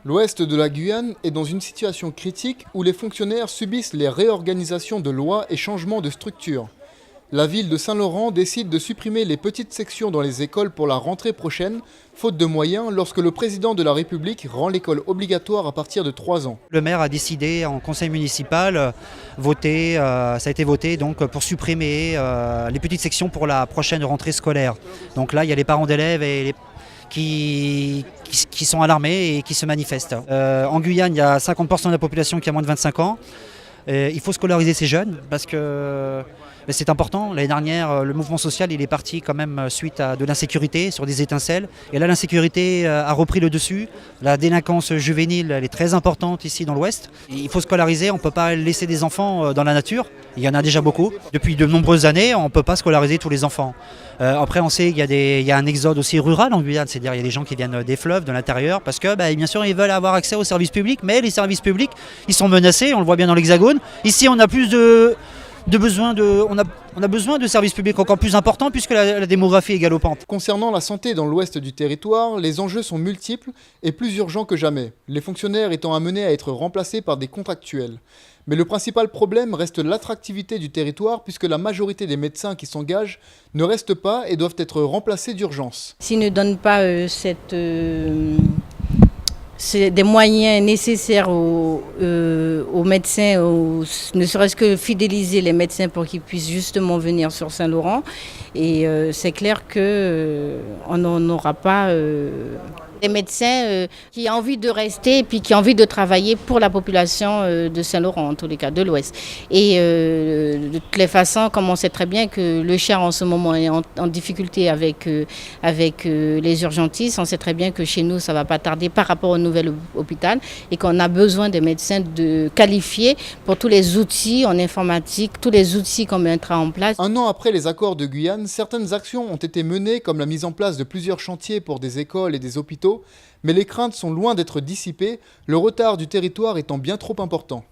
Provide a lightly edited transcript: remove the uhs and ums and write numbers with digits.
L'ouest de la Guyane est dans une situation critique où les fonctionnaires subissent les réorganisations de lois et changements de structure. La ville de Saint-Laurent décide de supprimer les petites sections dans les écoles pour la rentrée prochaine, faute de moyens, lorsque le président de la République rend l'école obligatoire à partir de 3 ans. Le maire a décidé en conseil municipal, ça a été voté donc, pour supprimer les petites sections pour la prochaine rentrée scolaire. Donc là, il y a les parents d'élèves qui sont alarmés et qui se manifestent. En Guyane, il y a 50% de la population qui a moins de 25 ans. Il faut scolariser ces jeunes parce que c'est important. L'année dernière, le mouvement social il est parti quand même suite à de l'insécurité sur des étincelles. Et là, l'insécurité a repris le dessus. La délinquance juvénile elle est très importante ici dans l'Ouest. Il faut scolariser, on ne peut pas laisser des enfants dans la nature. Il y en a déjà beaucoup. Depuis de nombreuses années, on ne peut pas scolariser tous les enfants. Après, on sait qu'il y a un exode aussi rural en Guyane, c'est-à-dire il y a des gens qui viennent des fleuves, de l'intérieur, parce que bien sûr ils veulent avoir accès aux services publics, mais les services publics ils sont menacés, on le voit bien dans l'Hexagone. Ici, on a plus on a besoin de services publics encore plus importants puisque la démographie est galopante. Concernant la santé dans l'ouest du territoire, les enjeux sont multiples et plus urgents que jamais, les fonctionnaires étant amenés à être remplacés par des contractuels. Mais le principal problème reste l'attractivité du territoire puisque la majorité des médecins qui s'engagent ne restent pas et doivent être remplacés d'urgence. S'ils ne donnent pas des moyens nécessaires aux médecins, ne serait-ce que fidéliser les médecins pour qu'ils puissent justement venir sur Saint-Laurent. Et c'est clair qu'on n'aura pas des médecins qui ont envie de rester et puis qui ont envie de travailler pour la population de Saint-Laurent, en tous les cas, de l'Ouest. Et de toutes les façons, comme on sait très bien que le Cher en ce moment est en difficulté avec les urgentistes, on sait très bien que chez nous, ça ne va pas tarder par rapport au nouvel hôpital et qu'on a besoin de médecins qualifiés pour tous les outils en informatique, tous les outils qu'on mettra en place. Un an après les accords de Guyane, certaines actions ont été menées comme la mise en place de plusieurs chantiers pour des écoles et des hôpitaux, mais les craintes sont loin d'être dissipées, le retard du territoire étant bien trop important.